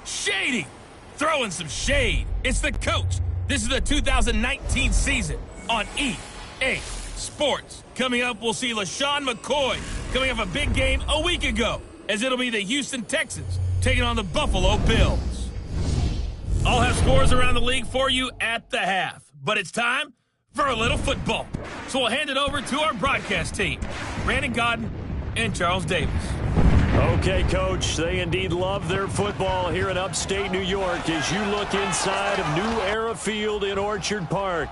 Shady! Throwing some shade. It's the coach. This is the 2019 season on EA Sports. Coming up, we'll see LaShawn McCoy coming off a big game a week ago, as it'll be the Houston Texans taking on the Buffalo Bills. I'll have scores around the league for you at the half, but it's time for a little football. So we'll hand it over to our broadcast team, Brandon Godden and Charles Davis. Okay, Coach, they indeed love their football here in upstate New York as you look inside of New Era Field in Orchard Park.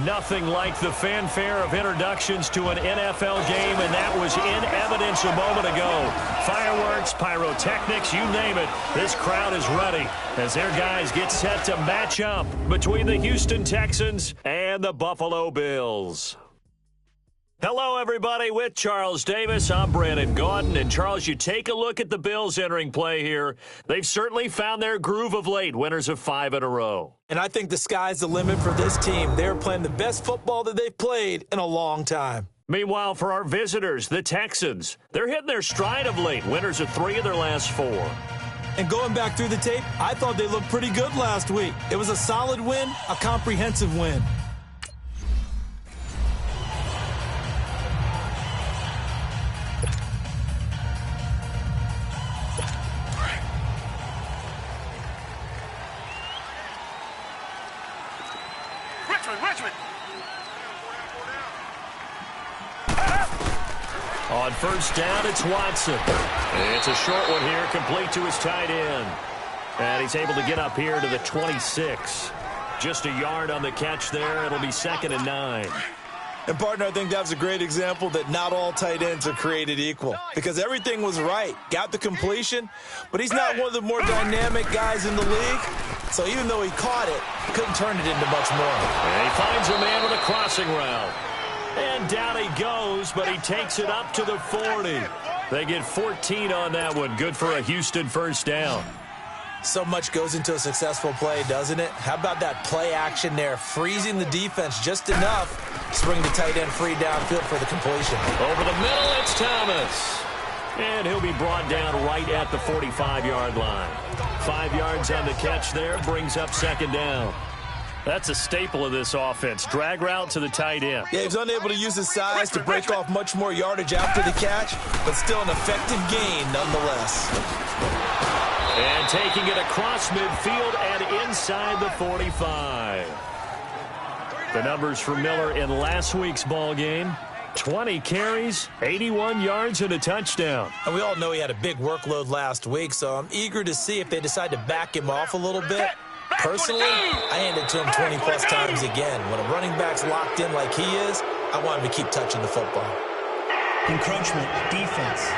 Nothing like the fanfare of introductions to an NFL game, and that was in evidence a moment ago. Fireworks, pyrotechnics, you name it. This crowd is ready as their guys get set to match up between the Houston Texans and the Buffalo Bills. Hello, everybody. With Charles Davis, I'm Brandon Gaudin. And, Charles, you take a look at the Bills entering play here. They've certainly found their groove of late, winners of 5 in a row. And I think the sky's the limit for this team. They're playing the best football that they've played in a long time. Meanwhile, for our visitors, the Texans, they're hitting their stride of late, winners of 3 of their last 4. And going back through the tape, I thought they looked pretty good last week. It was a solid win, a comprehensive win. On first down, it's Watson. It's a short one here, complete to his tight end. And he's able to get up here to the 26. Just a yard on the catch there. It'll be 2nd and 9. And, partner, I think that's a great example that not all tight ends are created equal. Because everything was right. Got the completion, but he's not one of the more dynamic guys in the league. So even though he caught it, couldn't turn it into much more. And he finds a man with a crossing route. And down he goes, but he takes it up to the 40. They get 14 on that one. Good for a Houston first down. So much goes into a successful play, doesn't it? How about that play action there, freezing the defense just enough to bring the tight end free downfield for the completion. Over the middle, it's Thomas. And he'll be brought down right at the 45-yard line. 5 yards on the catch there, brings up 2nd down. That's a staple of this offense. Drag route to the tight end. Yeah, he's unable to use his size to break off much more yardage after the catch, but still an effective gain nonetheless. And taking it across midfield and inside the 45. The numbers for Miller in last week's ball game: 20 carries, 81 yards, and a touchdown. And we all know he had a big workload last week, so I'm eager to see if they decide to back him off a little bit. Personally, I hand it to him 20-plus times again. When a running back's locked in like he is, I want him to keep touching the football. Encroachment, defense.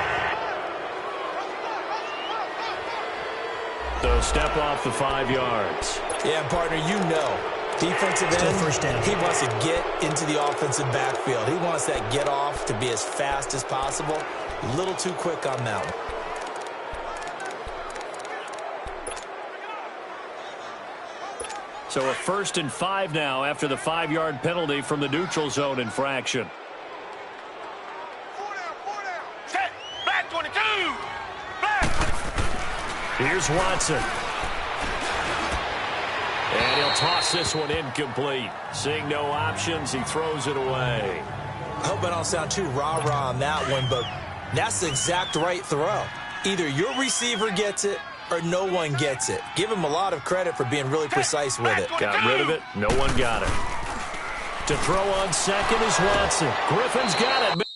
So step off the 5 yards. Yeah, partner, you know. Defensive end, first down. He wants to get into the offensive backfield. He wants that get off to be as fast as possible. A little too quick on that one. So a 1st and 5 now after the 5-yard penalty from the neutral zone infraction. Set, back 22, back. Here's Watson. And he'll toss this one incomplete. Seeing no options, he throws it away. I hope I don't sound too rah-rah on that one, but that's the exact right throw. Either your receiver gets it or no one gets it. Give him a lot of credit for being really precise with it. Got rid of it. No one got it. To throw on second is Watson. Griffin's got it.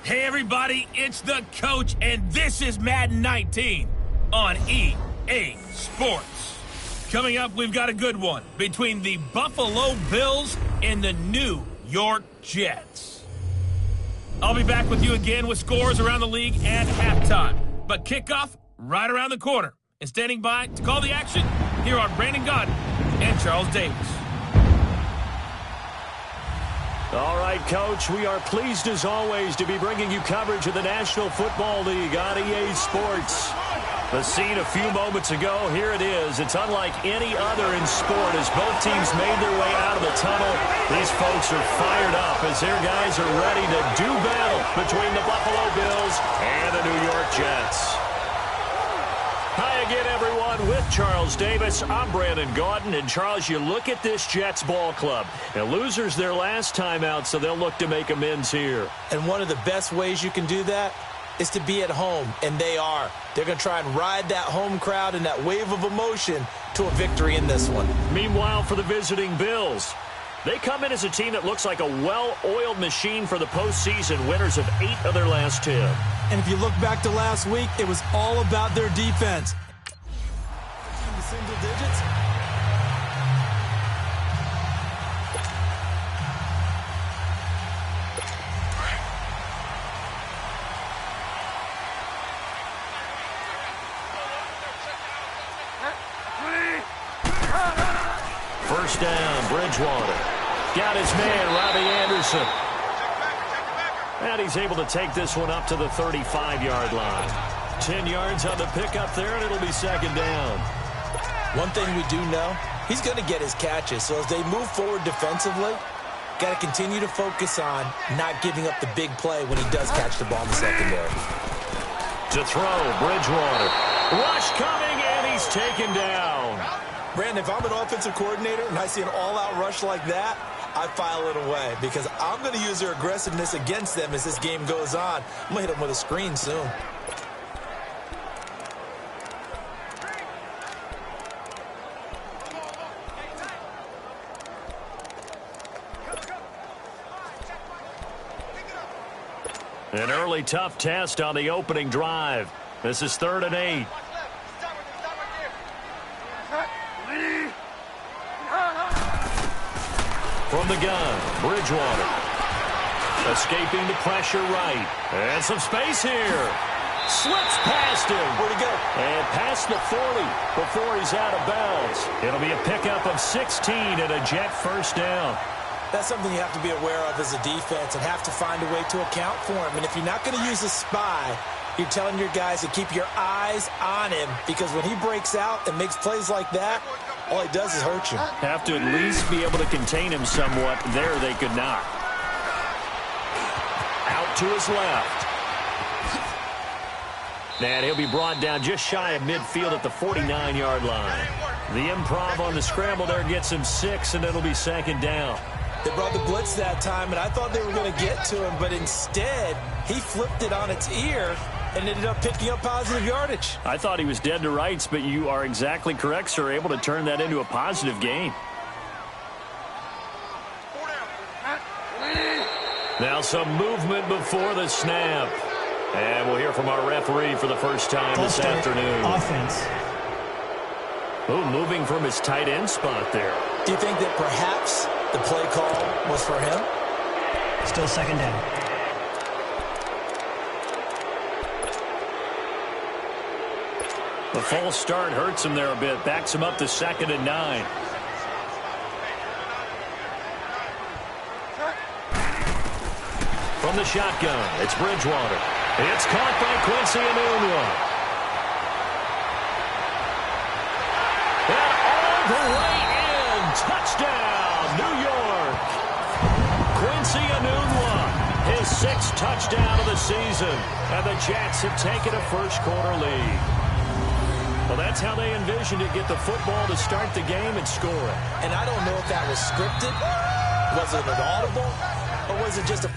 Hey everybody, it's the coach, and this is Madden 19 on EA Sports. Coming up, we've got a good one between the Buffalo Bills and the New York Jets. I'll be back with you again with scores around the league at halftime. But kickoff right around the corner. And standing by to call the action, here are Brandon Godden and Charles Davis. All right, Coach, we are pleased as always to be bringing you coverage of the National Football League on EA Sports. The scene a few moments ago, here it is. It's unlike any other in sport as both teams made their way out of the tunnel. These folks are fired up as their guys are ready to do battle between the Buffalo Bills and the New York Jets. Hi again, everyone, with Charles Davis. I'm Brandon Gaudin. And, Charles, you look at this Jets ball club. Now, losers their last time out, so they'll look to make amends here. And one of the best ways you can do that is to be at home, and they are. They're going to try and ride that home crowd and that wave of emotion to a victory in this one. Meanwhile, for the visiting Bills, they come in as a team that looks like a well-oiled machine for the postseason, winners of 8 of their last 10. And if you look back to last week, it was all about their defense. Single digits. First down, Bridgewater. Got his man, Robbie Anderson. And he's able to take this one up to the 35-yard line. 10 yards on the pickup there, and it'll be second down. One thing we do know, he's going to get his catches. So as they move forward defensively, got to continue to focus on not giving up the big play when he does catch the ball in the secondary. To throw, Bridgewater. Rush coming, and he's taken down. Brandon, if I'm an offensive coordinator and I see an all-out rush like that, I file it away because I'm going to use their aggressiveness against them as this game goes on. I'm going to hit them with a screen soon. An early tough test on the opening drive. This is 3rd and 8. From the gun, Bridgewater. Escaping the pressure right. And some space here. Slips past him. Where'd he go? And past the 40 before he's out of bounds. It'll be a pickup of 16 and a Jet first down. That's something you have to be aware of as a defense and have to find a way to account for him. And if you're not going to use a spy, you're telling your guys to keep your eyes on him because when he breaks out and makes plays like that, all he does is hurt you. Have to at least be able to contain him somewhat. There they could not. Out to his left. And he'll be brought down just shy of midfield at the 49-yard line. The improv on the scramble there gets him 6, and it'll be second down. They brought the blitz that time, and I thought they were going to get to him, but instead, he flipped it on its ear and ended up picking up positive yardage. I thought he was dead to rights, but you are exactly correct, sir. Able to turn that into a positive gain. Now some movement before the snap. And we'll hear from our referee for the first time this afternoon. Offense. Oh, moving from his tight end spot there. Do you think that perhaps the play call was for him? Still second down. The false start hurts him there a bit. Backs him up to 2nd and 9. From the shotgun, it's Bridgewater. It's caught by Quincy Enunwa. And all the way in. Touchdown, New York. Quincy Enunwa, his 6th touchdown of the season. And the Jets have taken a first-quarter lead. Well, that's how they envisioned it, get the football to start the game and score it. And I don't know if that was scripted, was it an audible, or was it just a...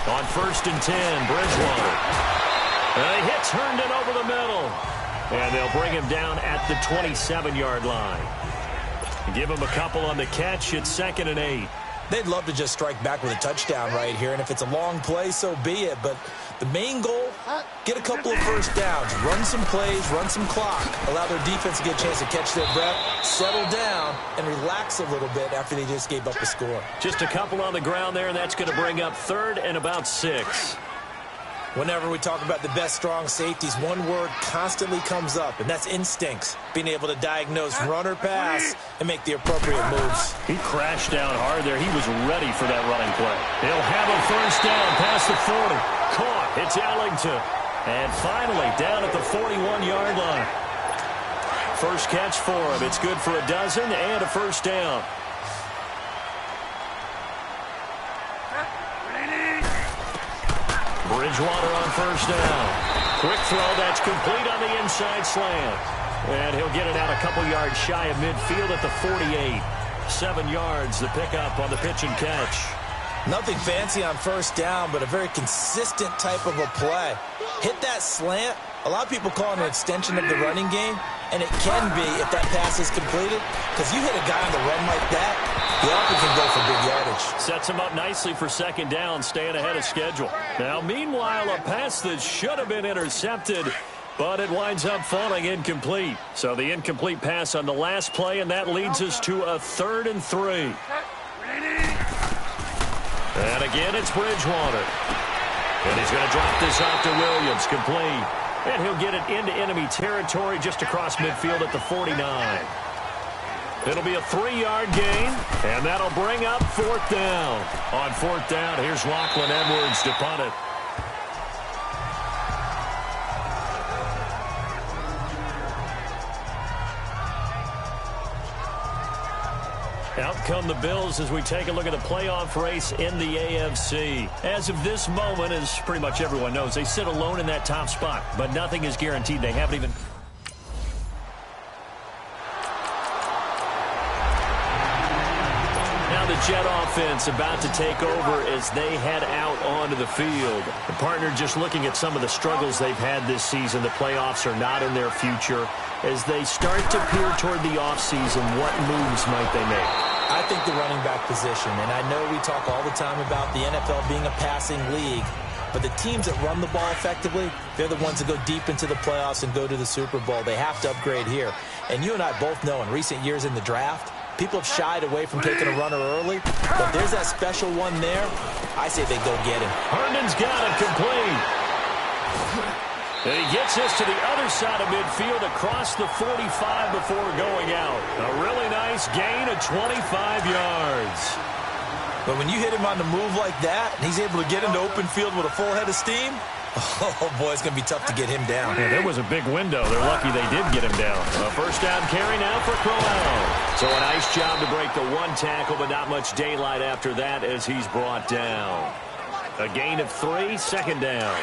On 1st and 10, Bridgewater. And he hits Herndon over the middle. And they'll bring him down at the 27-yard line. Give him a couple on the catch. It's 2nd and 8. They'd love to just strike back with a touchdown right here, and if it's a long play, so be it. But the main goal, get a couple of first downs, run some plays, run some clock, allow their defense to get a chance to catch their breath, settle down, and relax a little bit after they just gave up a score. Just a couple on the ground there, and that's going to bring up 3rd and about 6. Whenever we talk about the best strong safeties, one word constantly comes up, and that's instincts. Being able to diagnose run or pass and make the appropriate moves. He crashed down hard there. He was ready for that running play. He'll have a first down past the 40. Caught. It's Ellington. And finally, down at the 41-yard line. First catch for him. It's good for a dozen and a first down. Bridgewater on first down. Quick throw, that's complete on the inside slant. And he'll get it out a couple yards shy of midfield at the 48. 7 yards, the pickup on the pitch and catch. Nothing fancy on first down, but a very consistent type of a play. Hit that slant. A lot of people call it an extension of the running game, and it can be if that pass is completed, because you hit a guy on the run like that, the offense can go for big yardage. Sets him up nicely for 2nd down, staying ahead of schedule. Now, meanwhile, a pass that should have been intercepted, but it winds up falling incomplete. So the incomplete pass on the last play, and that leads us to a 3rd and 3. And again, it's Bridgewater. And he's going to drop this off to Williams, complete. And he'll get it into enemy territory just across midfield at the 49. It'll be a 3-yard gain, and that'll bring up 4th down. On 4th down, here's Lachlan Edwards to punt it. Out come the Bills as we take a look at the playoff race in the AFC. As of this moment, as pretty much everyone knows, they sit alone in that top spot, but nothing is guaranteed. They haven't even... Now the Jet offense about to take over as they head out onto the field. The partner just looking at some of the struggles they've had this season. The playoffs are not in their future. As they start to peer toward the offseason, what moves might they make? I think the running back position, and I know we talk all the time about the NFL being a passing league, but the teams that run the ball effectively, they're the ones that go deep into the playoffs and go to the Super Bowl. They have to upgrade here. And you and I both know in recent years in the draft, people have shied away from taking a runner early, but there's that special one there. I say they go get him. Herndon's got it complete. And he gets this to the other side of midfield across the 45 before going out. A really nice gain of 25 yards. But when you hit him on the move like that, and he's able to get into open field with a full head of steam, oh, boy, it's going to be tough to get him down. Yeah, there was a big window. They're lucky they did get him down. A first down carry now for Crowell. So a nice job to break the one tackle, but not much daylight after that as he's brought down. A gain of 3, 2nd down.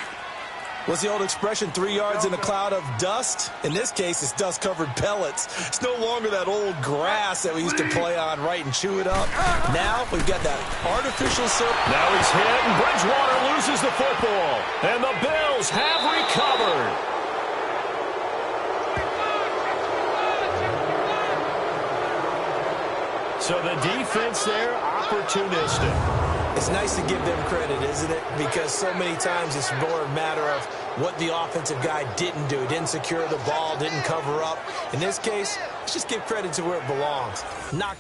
What's the old expression, 3 yards in a cloud of dust? In this case, it's dust-covered pellets. It's no longer that old grass that we used to play on, right, and chew it up. Now we've got that artificial surface. Now he's hit, and Bridgewater loses the football. And the Bills have recovered. So the defense there, opportunistic. It's nice to give them credit, isn't it? Because so many times it's more a matter of what the offensive guy didn't do. Didn't secure the ball, didn't cover up. In this case, let's just give credit to where it belongs. Not...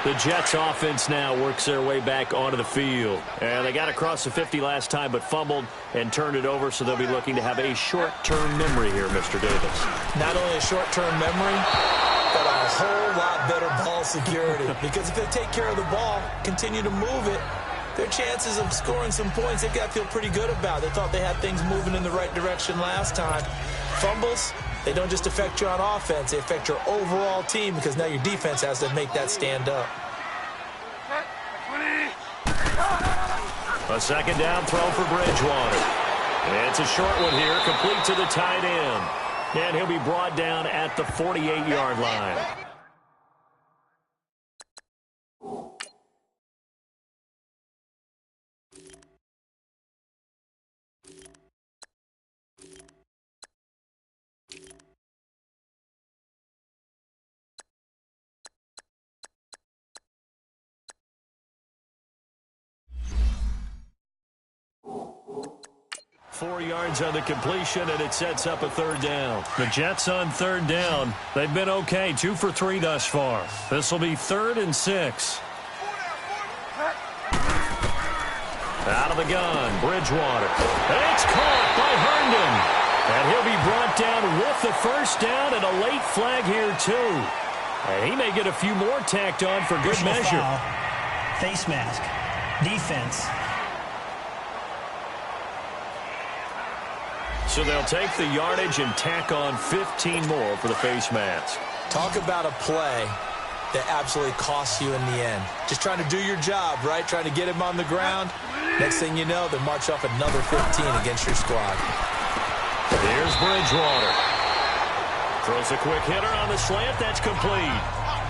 The Jets offense now works their way back onto the field. And they got across the 50 last time, but fumbled and turned it over, so they'll be looking to have a short-term memory here, Mr. Davis. Not only a short-term memory, but a whole lot better ball security. Because if they take care of the ball, continue to move it, their chances of scoring some points, they've got to feel pretty good about. They thought they had things moving in the right direction last time. Fumbles, they don't just affect you on offense, they affect your overall team because now your defense has to make that stand up. A second down throw for Bridgewater. It's a short one here, complete to the tight end. And he'll be brought down at the 48-yard line. 4 yards on the completion, and it sets up a third down. The Jets on third down. They've been okay, 2 for 3 thus far. This will be 3rd and 6. Out of the gun, Bridgewater. It's caught by Herndon. And he'll be brought down with the first down and a late flag here, too. And he may get a few more tacked on for good measure. Foul. Face mask. Defense. So they'll take the yardage and tack on 15 more for the face mask. Talk about a play that absolutely costs you in the end. Just trying to do your job, right? Trying to get him on the ground. Next thing you know, they march off another 15 against your squad. Here's Bridgewater. Throws a quick hitter on the slant. That's complete.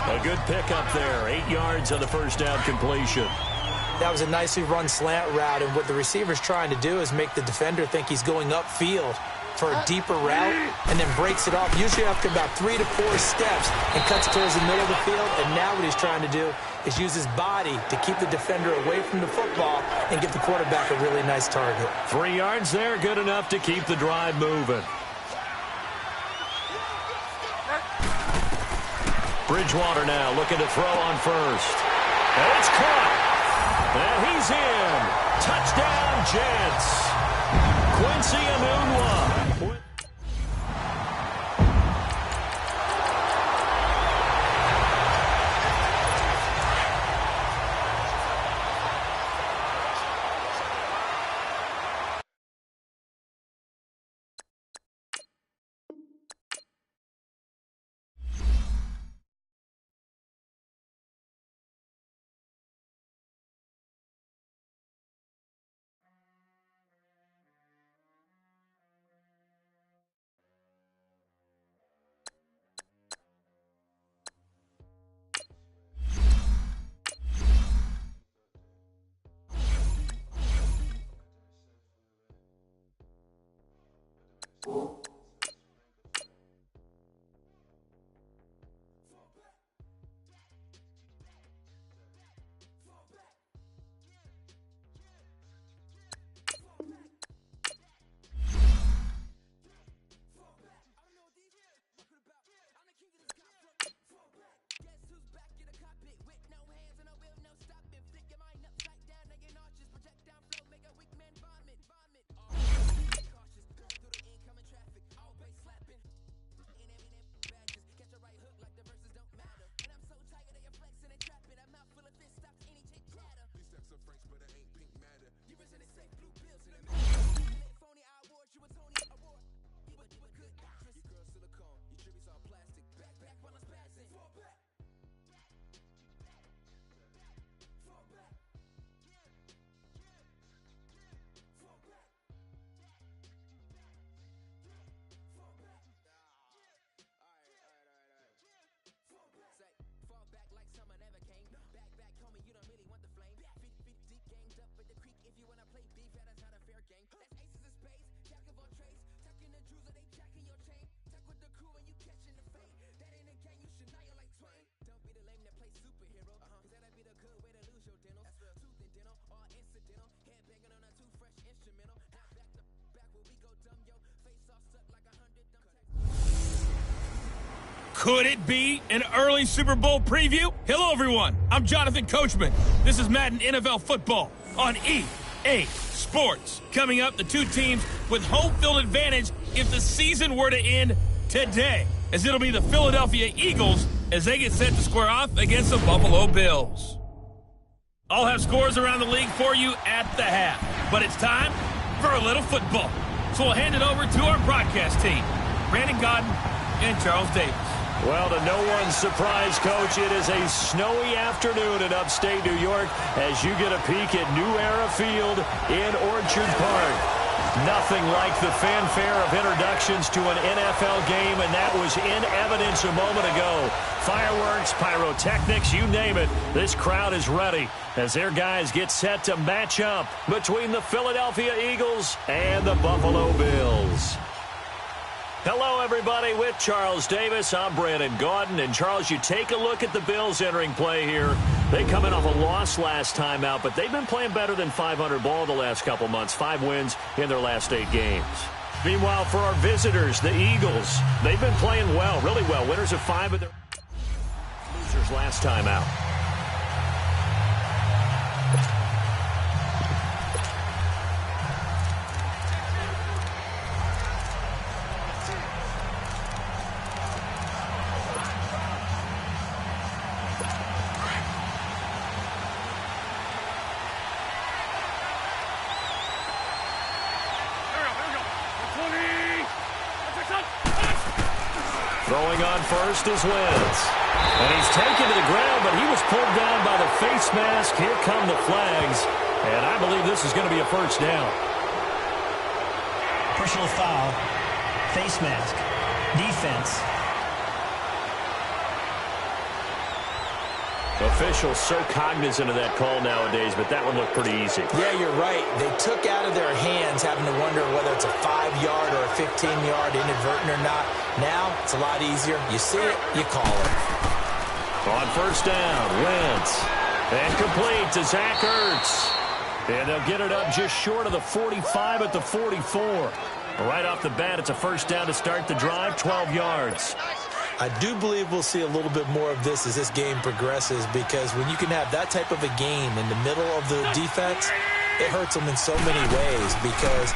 A good pickup there. 8 yards on the first down completion. That was a nicely run slant route, and what the receiver's trying to do is make the defender think he's going upfield for a deeper route and then breaks it off, usually after about 3 to 4 steps, and cuts towards the middle of the field. And now what he's trying to do is use his body to keep the defender away from the football and get the quarterback a really nice target. 3 yards there, good enough to keep the drive moving. Bridgewater now looking to throw on first. And it's caught. And he's in. Touchdown, Jets. Quincy Enunwa. Could it be an early Super Bowl preview? Hello, everyone. I'm Jonathan Coachman. This is Madden NFL Football on EA Sports. Coming up, the two teams with home field advantage if the season were to end today, as it'll be the Philadelphia Eagles as they get set to square off against the Buffalo Bills. I'll have scores around the league for you at the half, but it's time for a little football. So we'll hand it over to our broadcast team, Brandon Godden and Charles Davis. Well, to no one's surprise, Coach, it is a snowy afternoon in upstate New York as you get a peek at New Era Field in Orchard Park. Nothing like the fanfare of introductions to an NFL game, and that was in evidence a moment ago. Fireworks, pyrotechnics, you name it. This crowd is ready as their guys get set to match up between the Philadelphia Eagles and the Buffalo Bills. Hello, everybody. With Charles Davis, I'm Brandon Gaudin. And, Charles, you take a look at the Bills entering play here. They come in off a loss last time out, but they've been playing better than 500 ball the last couple months. 5 wins in their last 8 games. Meanwhile, for our visitors, the Eagles, they've been playing well, really well. Winners of 5 of their losers last time out. Throwing on first is Wentz. And he's taken to the ground, but he was pulled down by the face mask. Here come the flags. And I believe this is going to be a first down. Personal foul. Face mask. Defense. Officials so cognizant of that call nowadays, but that one looked pretty easy. Yeah, you're right. They took out of their hands having to wonder whether it's a 5-yard or a 15-yard inadvertent or not. Now, it's a lot easier. You see it, you call it. On first down, Wentz. And complete to Zach Ertz. And they'll get it up just short of the 45 at the 44. Right off the bat, it's a first down to start the drive, 12 yards. I do believe we'll see a little bit more of this as this game progresses, because when you can have that type of a game in the middle of the defense, it hurts them in so many ways, because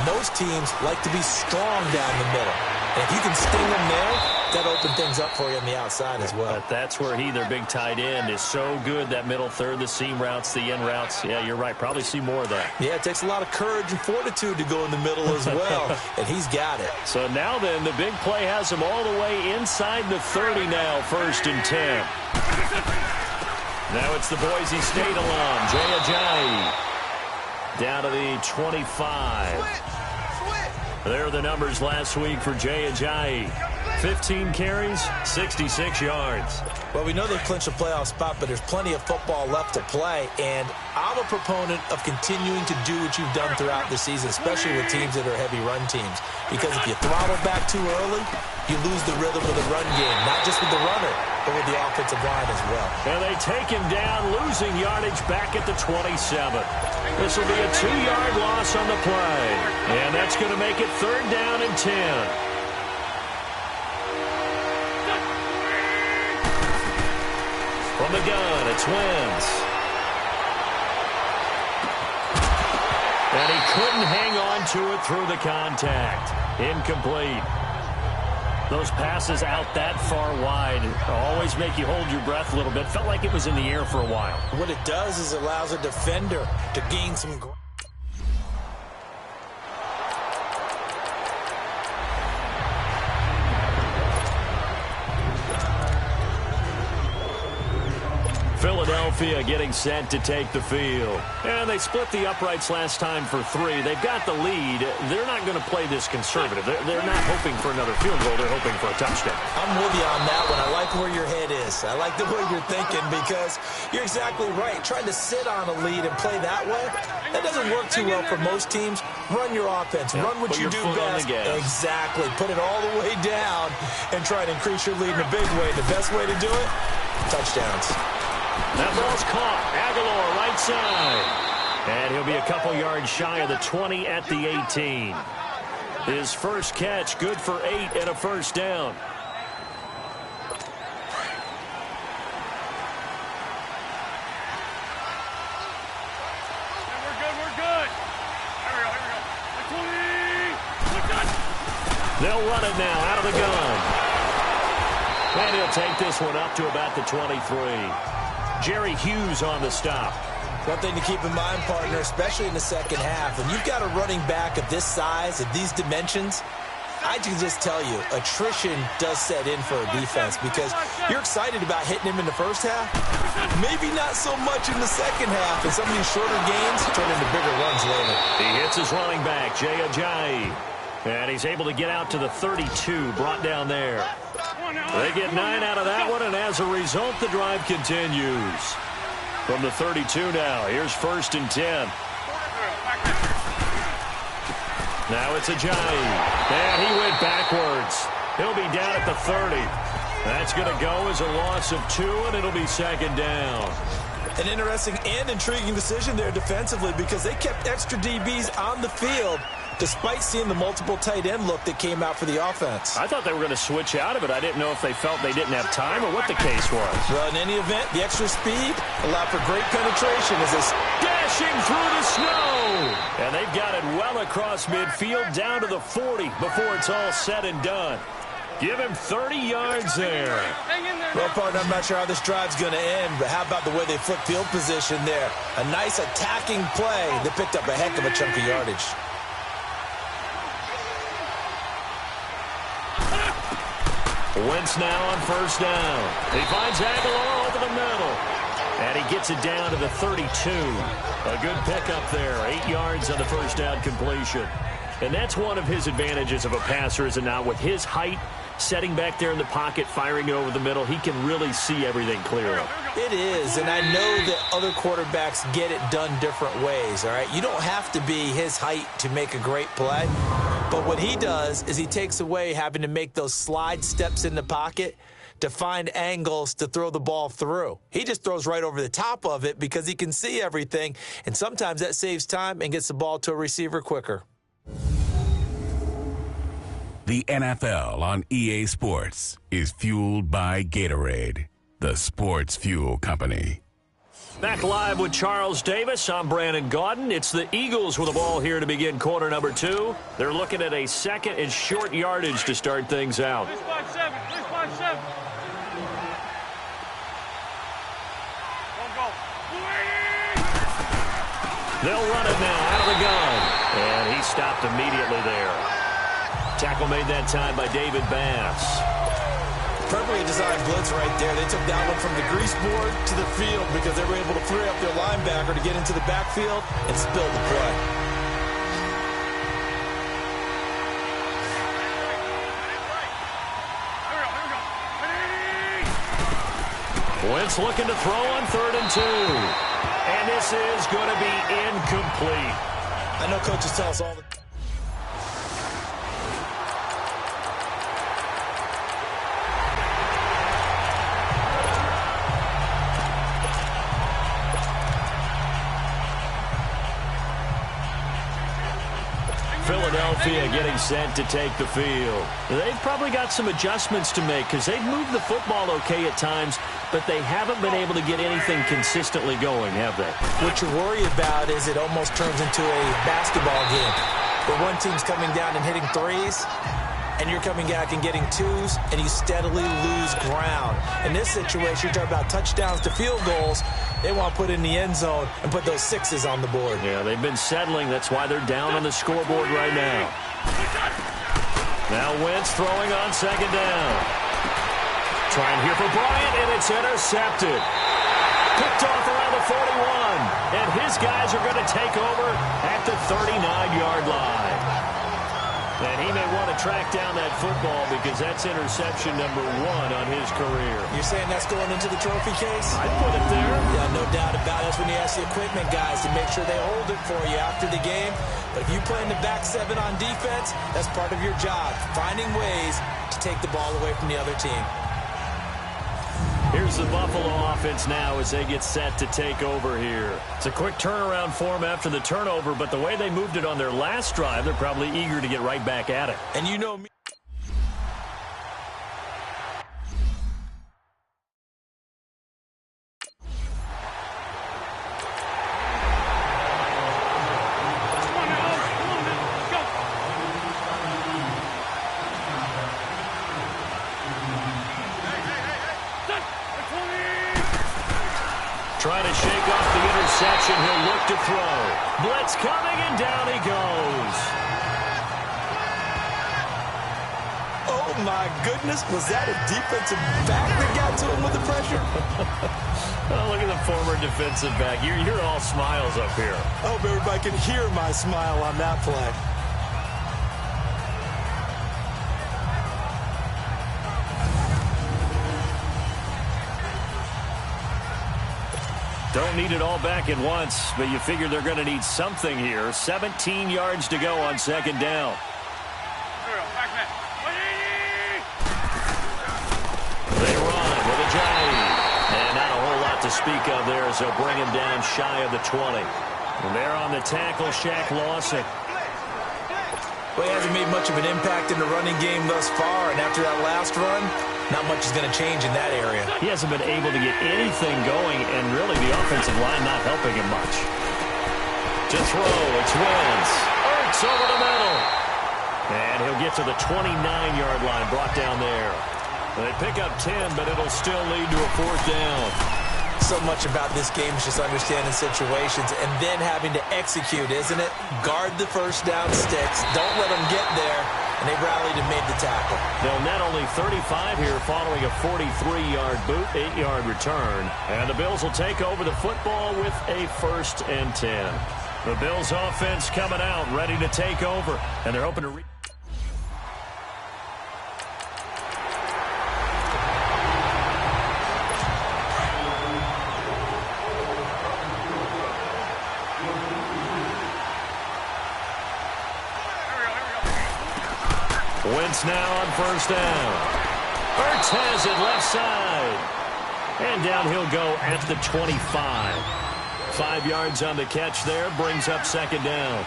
most teams like to be strong down the middle. And if you can sting them there, that opens things up for you on the outside as well. But that's where their big tight end, is so good, that middle third, the seam routes, the in routes. Yeah, you're right. Probably see more of that. Yeah, it takes a lot of courage and fortitude to go in the middle as well, and he's got it. So now then, the big play has him all the way inside the 30 now, 1st and 10. Now it's the Boise State alum, Jay Ajayi, down to the 25. There are the numbers last week for Jay Ajayi. 15 carries, 66 yards. Well, we know they've clinched a playoff spot, but there's plenty of football left to play, and I'm a proponent of continuing to do what you've done throughout the season, especially with teams that are heavy run teams, because if you throttle back too early, you lose the rhythm of the run game, not just with the runner, but with the offensive line as well. And they take him down, losing yardage back at the 27. This will be a 2-yard loss on the play, and that's going to make it 3rd down and 10. From the gun, it's Wentz. And he couldn't hang on to it through the contact. Incomplete. Those passes out that far wide always make you hold your breath a little bit. Felt like it was in the air for a while. What it does is it allows a defender to gain some ground. Philadelphia getting set to take the field. And they split the uprights last time for 3. They've got the lead. They're not going to play this conservative. They're not hoping for another field goal. They're hoping for a touchdown. I'm with you on that one. I like where your head is. I like the way you're thinking, because you're exactly right. Trying to sit on a lead and play that way, that doesn't work too well for most teams. Run your offense. Run what you do best. Exactly. Put it all the way down and try to increase your lead in a big way. The best way to do it, touchdowns. That ball's caught. Aguilar right side. And he'll be a couple yards shy of the 20 at the 18. His first catch, good for 8 and a first down. We're good. Here we go. They'll run it now out of the gun. And he'll take this one up to about the 23. Jerry Hughes on the stop. One thing to keep in mind, partner, especially in the second half, when you've got a running back of this size, of these dimensions, I can just tell you, attrition does set in for a defense, because you're excited about hitting him in the first half, maybe not so much in the second half, and some of these shorter gains turn into bigger runs later. He hits his running back, Jay Ajayi, and he's able to get out to the 32, brought down there. They get 9 out of that one, and as a result, the drive continues. From the 32 now, here's 1st and 10. Now it's Ajayi. And he went backwards. He'll be down at the 30. That's going to go as a loss of 2, and it'll be second down. An interesting and intriguing decision there defensively because they kept extra DBs on the field despite seeing the multiple tight end look that came out for the offense. I thought they were going to switch out of it. I didn't know if they felt they didn't have time or what the case was. Well, in any event, the extra speed allowed for great penetration as they dashing through the snow. And they've got it well across midfield down to the 40 before it's all said and done. Give him 30 yards there. Well, partner, I'm not sure how this drive's going to end, but how about the way they flip field position there? A nice attacking play that picked up a heck of a chunk of yardage. Wentz now on first down. He finds Aguilar over the middle. And he gets it down to the 32. A good pickup there. 8 yards on the first down completion. And that's one of his advantages of a passer, is it not? With his height, setting back there in the pocket, firing it over the middle, he can really see everything clearly. It is, and I know that other quarterbacks get it done different ways, all right? You don't have to be his height to make a great play, but what he does is he takes away having to make those slide steps in the pocket to find angles to throw the ball through. He just throws right over the top of it because he can see everything, and sometimes that saves time and gets the ball to a receiver quicker. The NFL on EA Sports is fueled by Gatorade, the sports fuel company. Back live with Charles Davis. I'm Brandon Gaudin. It's the Eagles with the ball here to begin quarter number 2. They're looking at a second and short yardage to start things out. 3-5-7. 3-5-7. They'll run it now out of the gun. And he stopped immediately there. Tackle made that time by David Bass. Perfectly designed blitz right there. They took that one from the grease board to the field because they were able to free up their linebacker to get into the backfield and spill the play. Wentz looking to throw on 3rd and 2. And this is going to be incomplete. I know coaches tell us all the Philadelphia getting set to take the field. They've probably got some adjustments to make because they've moved the football okay at times, but they haven't been able to get anything consistently going, have they? What you worry about is it almost turns into a basketball game where one team's coming down and hitting threes, and you're coming back and getting twos, and you steadily lose ground. In this situation, you're talking about touchdowns to field goals. They want to put in the end zone and put those sixes on the board. Yeah, they've been settling. That's why they're down on the scoreboard right now. Now Wentz throwing on 2nd down. Trying here for Bryant, and it's intercepted. Picked off around the 41. And his guys are going to take over at the 39-yard line. And he may want to track down that football because that's interception number 1 on his career. You're saying that's going into the trophy case? I'd put it there. Yeah, no doubt about it. That's when you ask the equipment guys to make sure they hold it for you after the game. But if you play in the back 7 on defense, that's part of your job, finding ways to take the ball away from the other team. Here's the Buffalo offense now as they get set to take over here. It's a quick turnaround for them after the turnover, but the way they moved it on their last drive, they're probably eager to get right back at it. And you know me. Trying to shake off the interception. He'll look to throw. Blitz coming, and down he goes. Oh, my goodness. Was that a defensive back that got to him with the pressure? Oh, look at the former defensive back. You're all smiles up here. I hope everybody can hear my smile on that play. Don't need it all back at once, but you figure they're going to need something here. 17 yards to go on second down. They run with a Johnny. And not a whole lot to speak of there as they'll bring him down shy of the 20. And they're on the tackle, Shaq Lawson. Well, he hasn't made much of an impact in the running game thus far, and after that last run, not much is going to change in that area. He hasn't been able to get anything going, and really the offensive line not helping him much. To throw, it's Wentz. Ertz over the middle. And he'll get to the 29-yard line, brought down there. They pick up 10, but it'll still lead to a fourth down. So much about this game is just understanding situations and then having to execute, isn't it? Guard the first down sticks. Don't let them get there. And they rallied and made the tackle. They'll net only 35 here following a 43-yard boot, 8-yard return. And the Bills will take over the football with a 1st and 10. The Bills offense coming out, ready to take over. And they're hoping to Wentz now on first down. Ertz has it left side. And down he'll go at the 25. 5 yards on the catch there, brings up second down.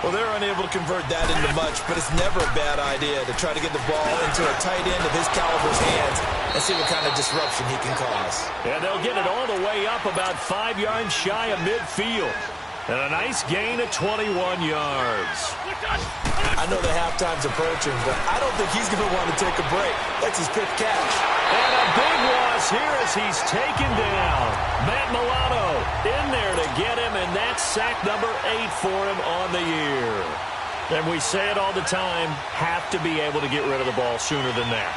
Well, they're unable to convert that into much, but it's never a bad idea to try to get the ball into a tight end of his caliber's hands and see what kind of disruption he can cause. And they'll get it all the way up about 5 yards shy of midfield. And a nice gain of 21 yards. I know the halftime's approaching, but I don't think he's going to want to take a break. That's his 5th catch. And a big loss here as he's taken down. Matt Milano in there to get him, and that's sack number 8 for him on the year. And we say it all the time, have to be able to get rid of the ball sooner than that.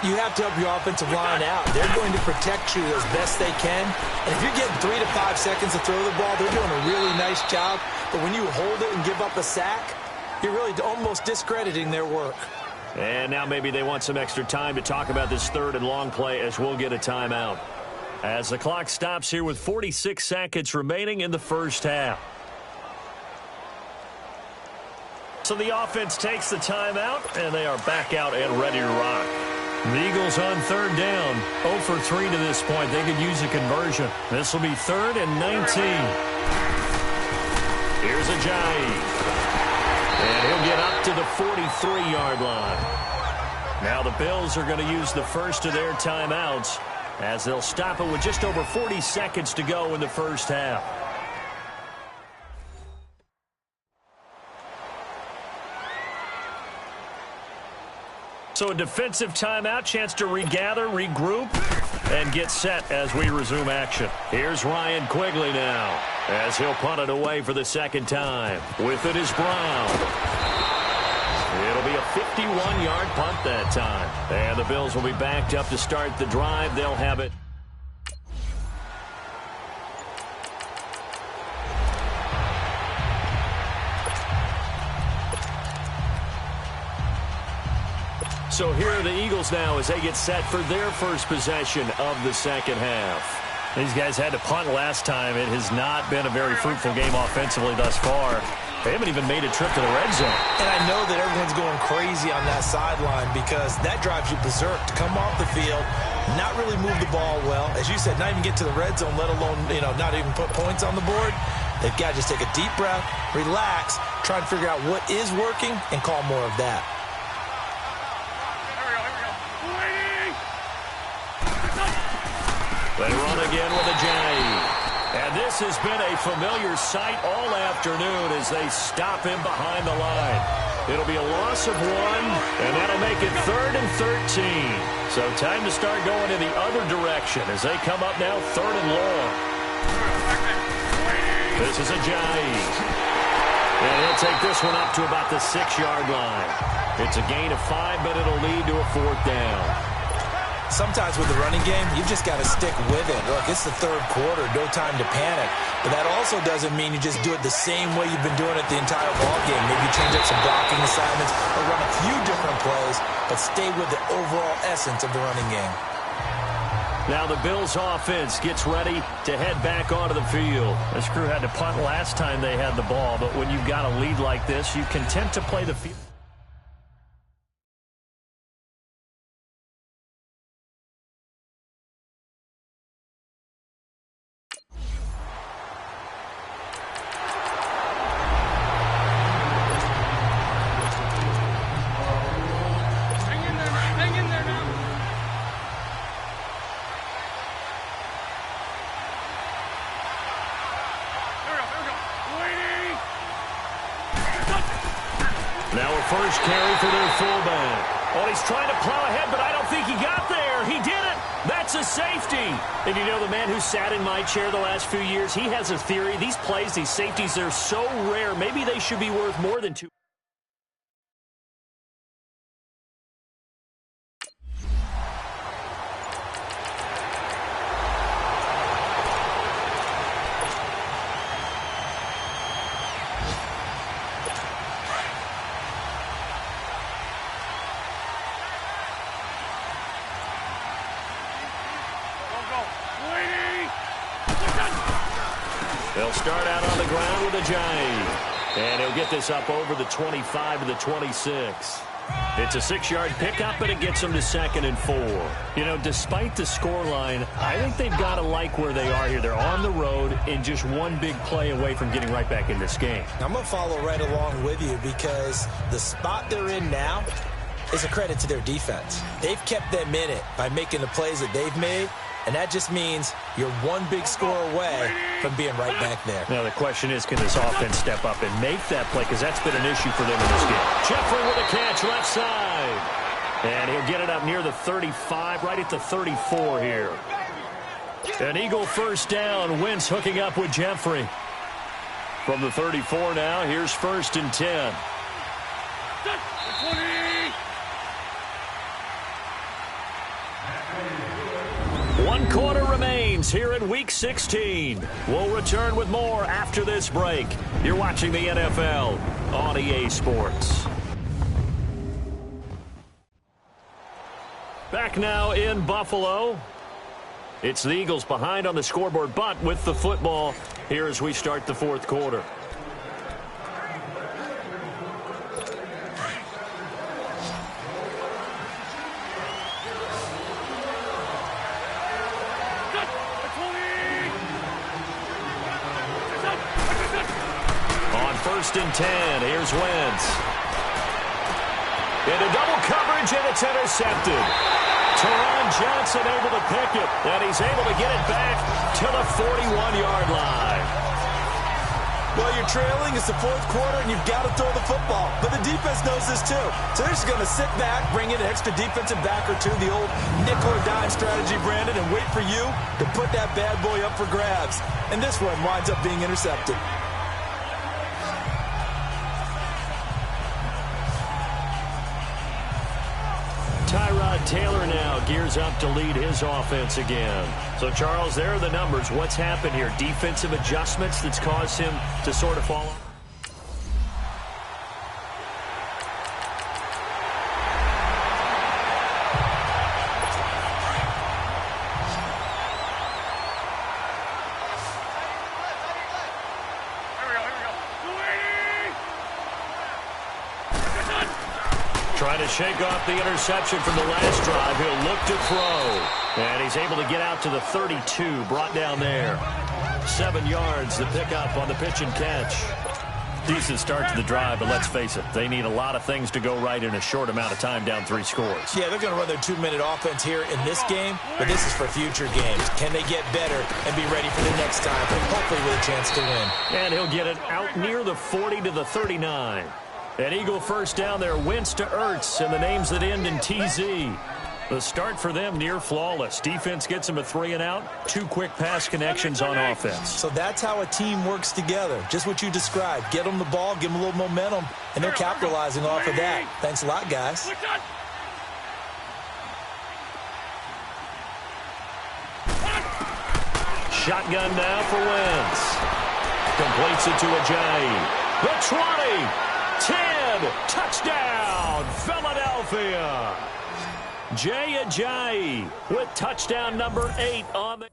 You have to help your offensive line out. They're going to protect you as best they can. And if you're getting 3 to 5 seconds to throw the ball, they're doing a really nice job. But when you hold it and give up a sack, you're really almost discrediting their work. And now maybe they want some extra time to talk about this 3rd and long play as we'll get a timeout. As the clock stops here with 46 seconds remaining in the first half. So the offense takes the timeout, and they are back out and ready to rock. The Eagles on 3rd down, 0 for 3 to this point. They could use a conversion. This will be 3rd and 19. Here's Ajayi. And he'll get up to the 43-yard line. Now the Bills are going to use the first of their timeouts as they'll stop it with just over 40 seconds to go in the first half. So a defensive timeout, chance to regather, regroup, and get set as we resume action. Here's Ryan Quigley now as he'll punt it away for the 2nd time. With it is Brown. It'll be a 51-yard punt that time. And the Bills will be backed up to start the drive. They'll have it. So here are the Eagles now as they get set for their first possession of the second half. These guys had to punt last time. It has not been a very fruitful game offensively thus far. They haven't even made a trip to the red zone. And I know that everyone's going crazy on that sideline because that drives you berserk to come off the field, not really move the ball well. As you said, not even get to the red zone, let alone, not even put points on the board. They've got to just take a deep breath, relax, try and figure out what is working, and call more of that. They run again with Ajayi. And this has been a familiar sight all afternoon as they stop him behind the line. It'll be a loss of 1, and that'll make it 3rd and 13. So time to start going in the other direction as they come up now 3rd and long. This is Ajayi. And he'll take this one up to about the 6-yard line. It's a gain of 5, but it'll lead to a 4th down. Sometimes with the running game, you've just got to stick with it. Look, it's the 3rd quarter, no time to panic. But that also doesn't mean you just do it the same way you've been doing it the entire ball game. Maybe change up some blocking assignments or run a few different plays, but stay with the overall essence of the running game. Now the Bills offense gets ready to head back onto the field. This crew had to punt last time they had the ball, but when you've got a lead like this, you content to play the field. Now a first carry for their fullback. Oh, he's trying to plow ahead, but I don't think he got there. He did it. That's a safety. And you know, the man who sat in my chair the last few years, he has a theory. These plays, these safeties, they're so rare. Maybe they should be worth more than 2. They'll start out on the ground with a jive. And he'll get this up over the 25 to the 26. It's a 6-yard pickup, and it gets them to 2nd and 4. You know, despite the scoreline, I think they've got to like where they are here. They're on the road and just one big play away from getting right back in this game. I'm going to follow right along with you because the spot they're in now is a credit to their defense. They've kept them in it by making the plays that they've made, and that just means you're one big score away from being right back there. Now, the question is, can this offense step up and make that play? Because that's been an issue for them in this game. Jeffrey with a catch left side. And he'll get it up near the 35, right at the 34 here. An Eagle first down. Wentz hooking up with Jeffrey. From the 34 now, here's 1st and 10. 1 quarter remains here in Week 16. We'll return with more after this break. You're watching the NFL on EA Sports. Back now in Buffalo. It's the Eagles behind on the scoreboard, but with the football here as we start the 4th quarter. First and 10. Here's Wentz. Into double coverage, and it's intercepted. Teron Johnson able to pick it, and he's able to get it back to the 41-yard line. Well, you're trailing. It's the 4th quarter, and you've got to throw the football. But the defense knows this, too. So they're just going to sit back, bring in an extra defensive back or two, the old nickel or dime strategy, Brandon, and wait for you to put that bad boy up for grabs. And this one winds up being intercepted. Tyrod Taylor now gears up to lead his offense again. So, Charles, there are the numbers. What's happened here? Defensive adjustments that's caused him to sort of fall off? Trying to shake off the interception from the last drive. He'll look to throw. And he's able to get out to the 32. Brought down there. 7 yards, the pickup on the pitch and catch. Decent start to the drive, but let's face it, they need a lot of things to go right in a short amount of time, down 3 scores. Yeah, they're going to run their 2-minute offense here in this game, but this is for future games. Can they get better and be ready for the next time, but hopefully with a chance to win? And he'll get it out near the 40 to the 39. An Eagle first down there, Wentz to Ertz, and the names that end in TZ. The start for them near flawless. Defense gets them a 3 and out. 2 quick pass connections on offense. So that's how a team works together. Just what you described. Get them the ball, give them a little momentum, and they're capitalizing off of that. Thanks a lot, guys. Shotgun now for Wentz. Completes it to Ajayi. The 20. 10. Touchdown, Philadelphia. Jay Ajayi with touchdown number 8 on the...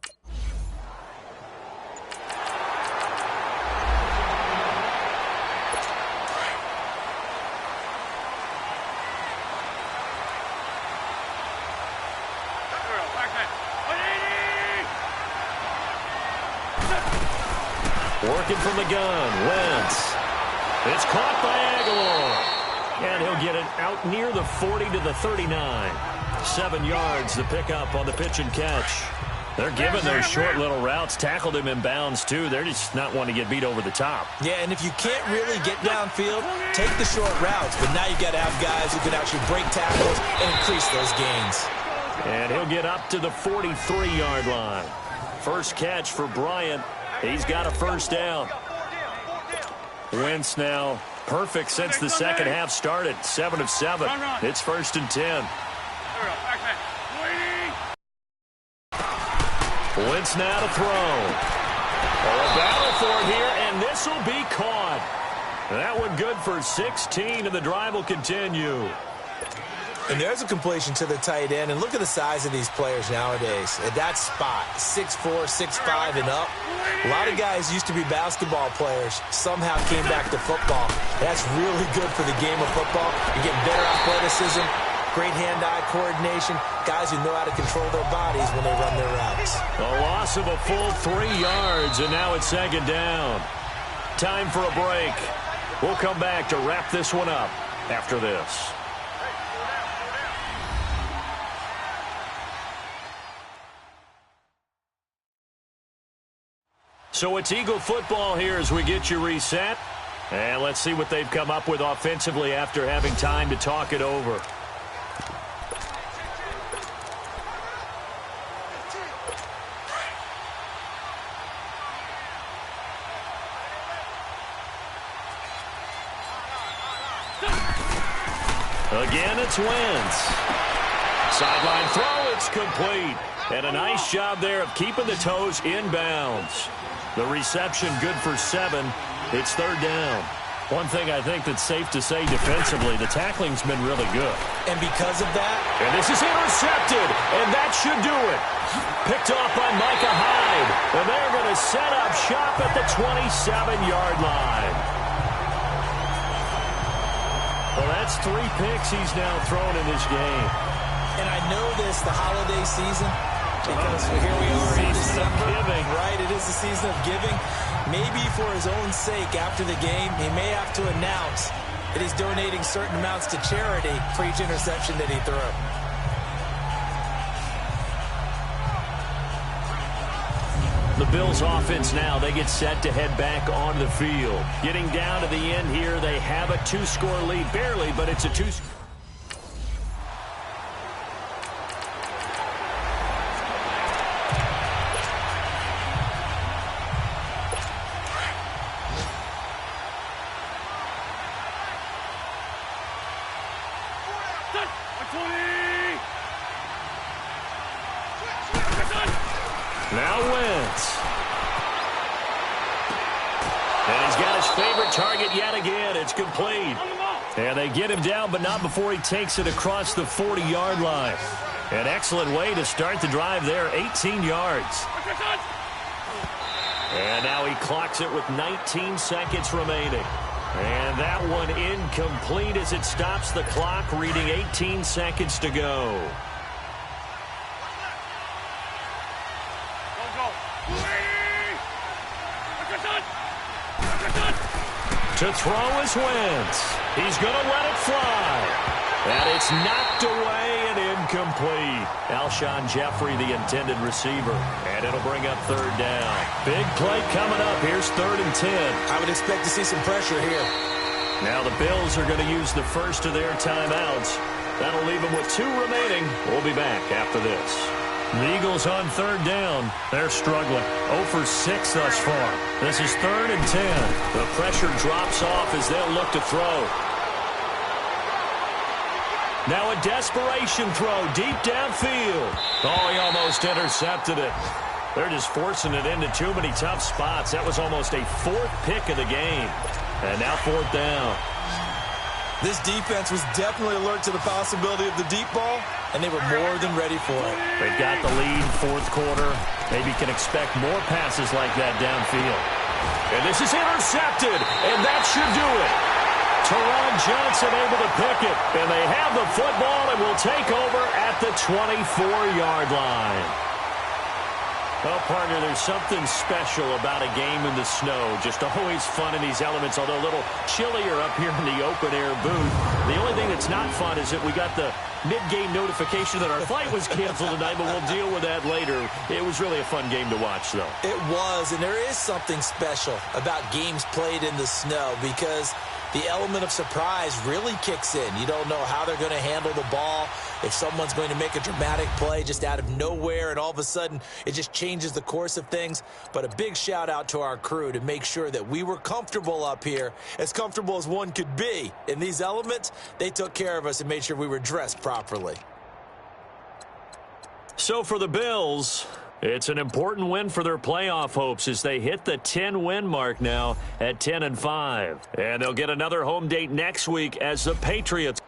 Working from the gun, Wentz. It's caught by Aguilar. And he'll get it out near the 40 to the 39. 7 yards to pick up on the pitch and catch. They're giving those short little routes. Tackled him in bounds, too. They're just not wanting to get beat over the top. Yeah, and if you can't really get downfield, take the short routes. But now you got to have guys who can actually break tackles and increase those gains. And he'll get up to the 43-yard line. First catch for Bryant. He's got a first down. Wentz now perfect since the second half started. 7 of 7. It's 1st and 10. Wentz now to throw. A battle for it here, and this will be caught. That one good for 16, and the drive will continue. And there's a completion to the tight end. And look at the size of these players nowadays. At that spot, 6'4", 6'5", and up. A lot of guys used to be basketball players. Somehow came back to football. That's really good for the game of football. You're getting better athleticism, great hand-eye coordination, guys who know how to control their bodies when they run their routes. A loss of a full 3 yards, and now it's 2nd down. Time for a break. We'll come back to wrap this one up after this. So it's Eagle football here as we get you reset. And let's see what they've come up with offensively after having time to talk it over. Again, it's Wentz. Sideline throw, it's complete. And a nice job there of keeping the toes inbounds. The reception good for 7. It's 3rd down. One thing I think that's safe to say defensively, the tackling's been really good. And because of that... And this is intercepted, and that should do it. Picked off by Micah Hyde. And they're going to set up shop at the 27-yard line. Well, that's 3 picks he's now thrown in this game. And I know this, the holiday season... Because here we are in December, right? It is the season of giving. Maybe for his own sake, after the game, he may have to announce that he's donating certain amounts to charity for each interception that he threw. The Bills offense now, they get set to head back onto the field. Getting down to the end here, they have a 2-score lead, barely, but it's a 2-score. Now Wentz. And he's got his favorite target yet again. It's complete. And they get him down, but not before he takes it across the 40-yard line. An excellent way to start the drive there, 18 yards. And now he clocks it with 19 seconds remaining. And that one incomplete as it stops the clock, reading 18 seconds to go. To throw is Wentz. He's going to let it fly. And it's knocked away and incomplete. Alshon Jeffrey, the intended receiver. And it'll bring up 3rd down. Big play coming up. Here's 3rd and 10. I would expect to see some pressure here. Now the Bills are going to use the first of their timeouts. That'll leave them with 2 remaining. We'll be back after this. The Eagles on 3rd down. They're struggling. 0 for 6 thus far. This is 3rd and 10. The pressure drops off as they'll look to throw. Now a desperation throw deep downfield. Oh, he almost intercepted it. They're just forcing it into too many tough spots. That was almost a 4th pick of the game. And now 4th down. This defense was definitely alert to the possibility of the deep ball, and they were more than ready for it. They've got the lead, fourth quarter. Maybe can expect more passes like that downfield. And this is intercepted, and that should do it. Teron Johnson able to pick it, and they have the football and will take over at the 24-yard line. Well, partner, there's something special about a game in the snow. Just always fun in these elements, although a little chillier up here in the open-air booth. The only thing that's not fun is that we got the mid-game notification that our flight was canceled tonight, but we'll deal with that later. It was really a fun game to watch, though. It was, and there is something special about games played in the snow because the element of surprise really kicks in. You don't know how they're going to handle the ball, if someone's going to make a dramatic play just out of nowhere, and all of a sudden it just changes the course of things. But a big shout out to our crew to make sure that we were comfortable up here, as comfortable as one could be. In these elements, they took care of us and made sure we were dressed properly. So for the Bills, it's an important win for their playoff hopes as they hit the 10-win mark now at 10-5. And they'll get another home date next week as the Patriots.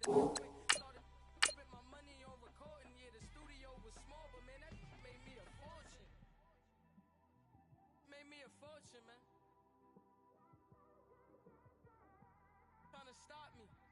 Man. Trying to stop me.